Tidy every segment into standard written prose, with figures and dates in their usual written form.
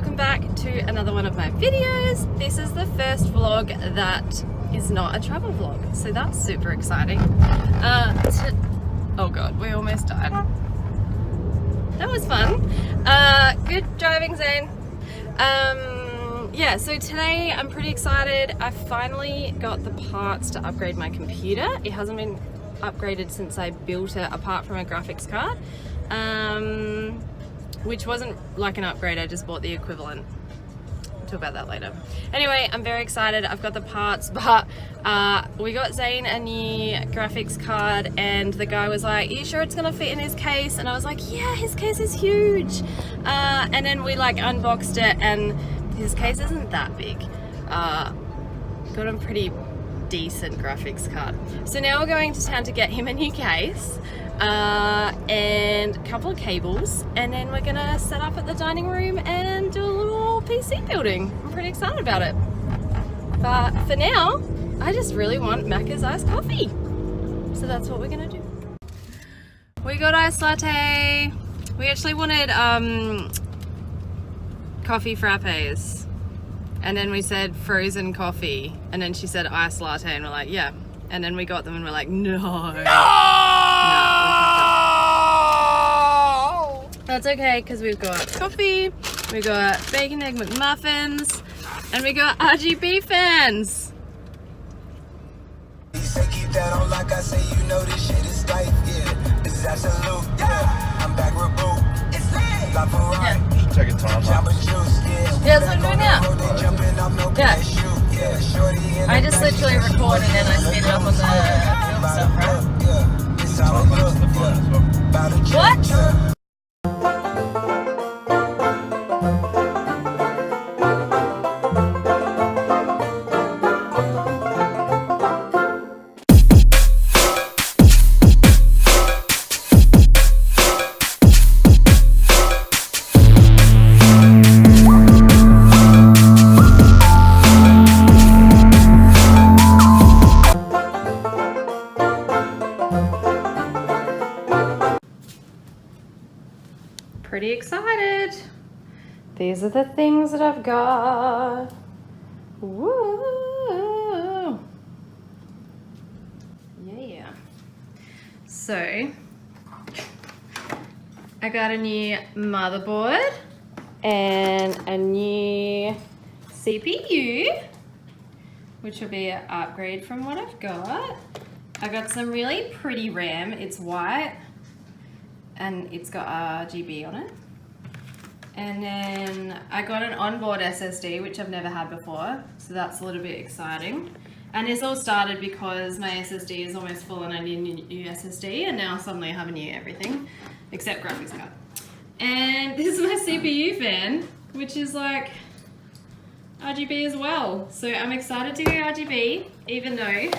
welcome back to another one of my videos. This is the first vlog that is not a travel vlog, so that's super exciting. Oh god, we almost died. That was fun. Good driving, Zane. Yeah, so today I'm pretty excited. I finally got the parts to upgrade my computer. It hasn't been upgraded since I built it, apart from a graphics card. Which wasn't like an upgrade, I just bought the equivalent. I'll talk about that later. Anyway, I'm very excited. I've got the parts, but we got Zane a new graphics card and the guy was like, are you sure it's gonna fit in his case? And I was like, yeah, his case is huge. And then we like unboxed it and his case isn't that big. Got a pretty decent graphics card. So now we're going to town to get him a new case. And a couple of cables, and then we're gonna set up at the dining room and do a little PC building. I'm pretty excited about it. But for now, I just really want Macca's iced coffee. So that's what we're gonna do. We got iced latte. We actually wanted coffee frappes. And then we said frozen coffee. And then she said iced latte and we're like, yeah. And then we got them and we're like, no. That's okay, because we've got coffee, we got bacon egg McMuffins, and we got RGB fans. Keep that on like I say, you know this shit is tight, yeah. This is absolute, yeah. I'm back with Boo. It's lit. La Ferrari. Check it, Tom. Jamba Juice, yeah. Yeah, that's what I'm doing now. Yeah. I just literally record and then I spin it up on the film stuff, right? What? Pretty excited. These are the things that I've got. Woo! Yeah. So, I got a new motherboard and a new CPU, which will be an upgrade from what I've got. I got some really pretty RAM. It's white. And it's got RGB on it. And then I got an onboard SSD, which I've never had before. So that's a little bit exciting. And this all started because my SSD is almost full and I need a new SSD. And now suddenly I have a new everything, except graphics card. And this is my CPU fan, which is like RGB as well. So I'm excited to go RGB, even though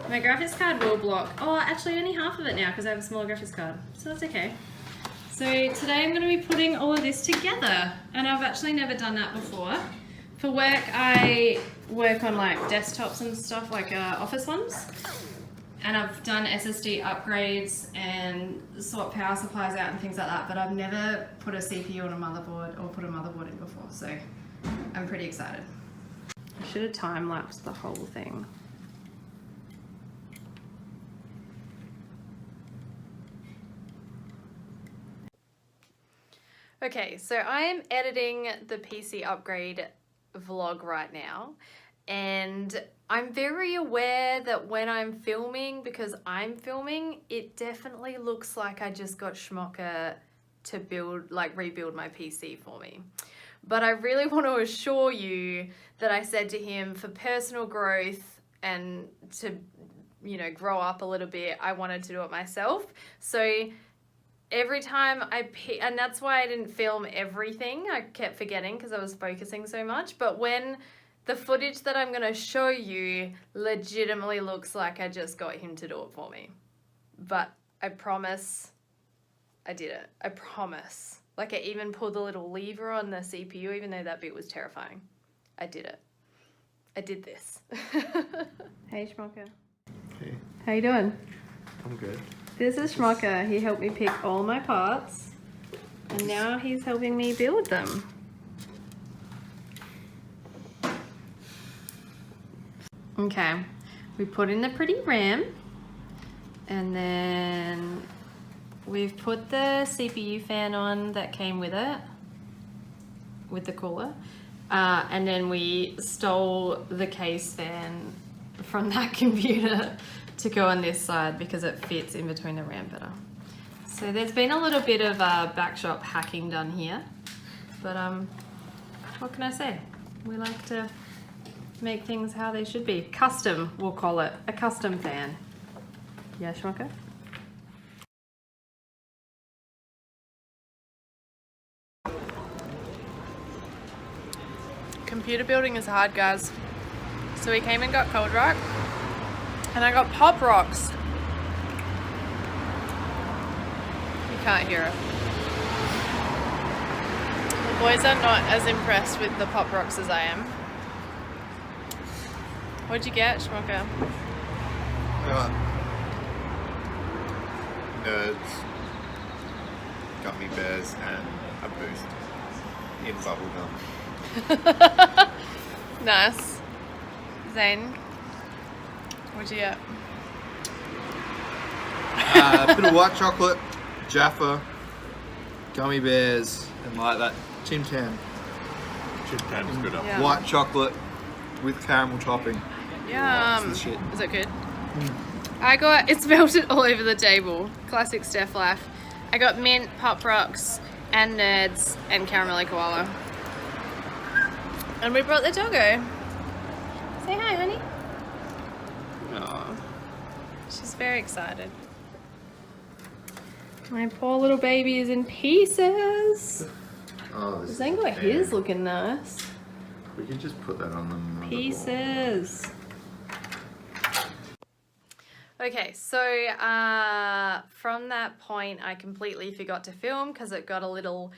my graphics card will block. Oh, actually only half of it now because I have a smaller graphics card. So that's okay. So today I'm going to be putting all of this together. And I've actually never done that before. For work, I work on like desktops and stuff, like office ones. And I've done SSD upgrades and swap power supplies out and things like that. But I've never put a CPU on a motherboard or put a motherboard in before. So I'm pretty excited. I should have time-lapsed the whole thing. Okay, so I am editing the PC upgrade vlog right now, and I'm very aware that when I'm filming, because I'm filming, it definitely looks like I just got Schmocker to rebuild my PC for me. But I really want to assure you that I said to him, for personal growth and to, you know, grow up a little bit, I wanted to do it myself. So every time and that's why I didn't film everything. I kept forgetting because I was focusing so much. But when the footage that I'm going to show you legitimately looks like I just got him to do it for me. But I promise I did it. I promise. Like I even pulled the little lever on the CPU, even though that bit was terrifying. I did it. I did this. Hey, Schmocker. Hey, How you doing? I'm good. This is Schmocker. He helped me pick all my parts, and now he's helping me build them. Okay, we put in the pretty RAM, and then we've put the CPU fan on that came with it, with the cooler, and then we stole the case fan from that computer to go on this side because it fits in between the RAM better. So there's been a little bit of backshop hacking done here, but what can I say? We like to make things how they should be. Custom, we'll call it. A custom fan. Yeah, Shmoko? Computer building is hard, guys. So we came and got Cold Rock, and I got Pop Rocks. You can't hear it. The boys are not as impressed with the Pop Rocks as I am. What'd you get, Shmoko? Nerds, gummy bears, and a boost in bubblegum. Nice. Zane, what'd you get? A bit of white chocolate, Jaffa, gummy bears, and like that Tim Tam. Chip Tam's good up. Yeah. White chocolate with caramel topping. Yum. That's the shit. Is it good? I got, it's melted all over the table. Classic Steph life. I got mint, Pop Rocks, and Nerds, and Caramelly Koala. And we brought the doggo. Say hi, honey. Aww. She's very excited. My poor little baby is in pieces. Oh, this Zane got his looking nice. We can just put that on the motherboard. Pieces. Okay, so from that point I completely forgot to film because it got a little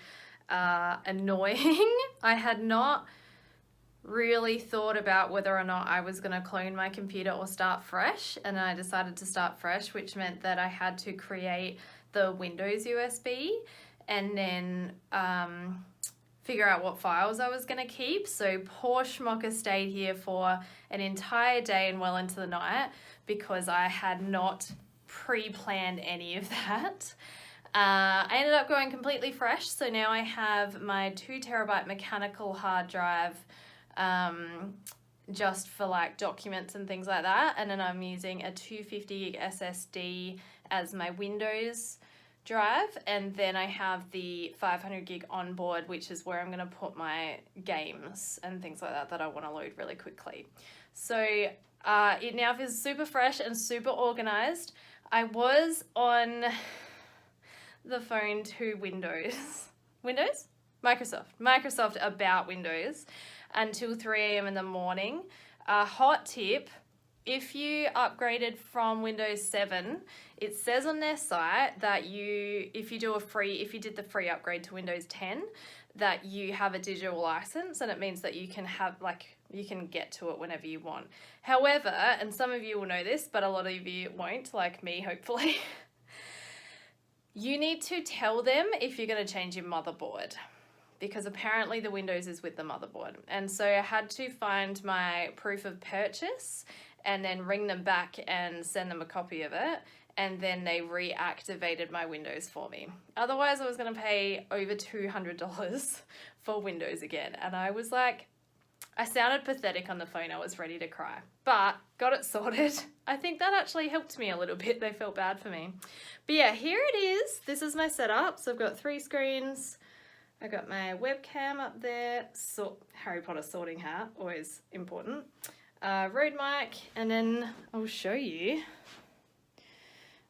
annoying. I had not really thought about whether or not I was going to clone my computer or start fresh, and I decided to start fresh, which meant that I had to create the Windows USB and then figure out what files I was going to keep. So poor Schmocker stayed here for an entire day and well into the night because I had not pre-planned any of that. I ended up going completely fresh, so now I have my 2 terabyte mechanical hard drive just for like documents and things like that, and then I'm using a 250 gig SSD as my Windows drive, and then I have the 500 gig on board, which is where I'm going to put my games and things like that I want to load really quickly. So it now feels super fresh and super organized. I was on the phone to Microsoft about Windows until 3 a.m. in the morning. Hot tip, if you upgraded from Windows 7, it says on their site that if you did the free upgrade to Windows 10, that you have a digital license, and it means that you can you can get to it whenever you want. However, and some of you will know this, but a lot of you won't, like me, hopefully, you need to tell them if you're going to change your motherboard, because apparently the Windows is with the motherboard. And so I had to find my proof of purchase and then ring them back and send them a copy of it, and then they reactivated my Windows for me. Otherwise, I was going to pay over $200 for Windows again. And I was like, I sounded pathetic on the phone. I was ready to cry, but got it sorted. I think that actually helped me a little bit. They felt bad for me. But yeah, here it is. This is my setup. So I've got 3 screens. I got my webcam up there. Harry Potter sorting hat, always important. Rode mic, and then I'll show you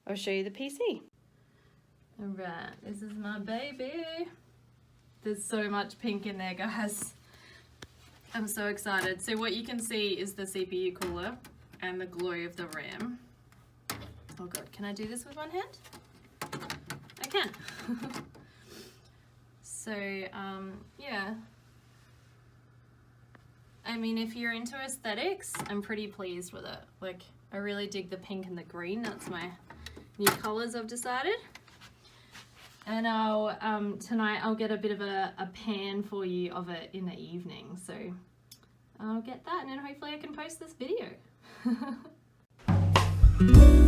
the PC. All right, this is my baby. There's so much pink in there, guys. I'm so excited. So what you can see is the CPU cooler and the glow of the RAM. Oh God, can I do this with one hand? I can. So, yeah. I mean, if you're into aesthetics, I'm pretty pleased with it. Like, I really dig the pink and the green. That's my new colors I've decided. And tonight I'll get a bit of a pan for you of it in the evening. So I'll get that, and then hopefully I can post this video. Bye.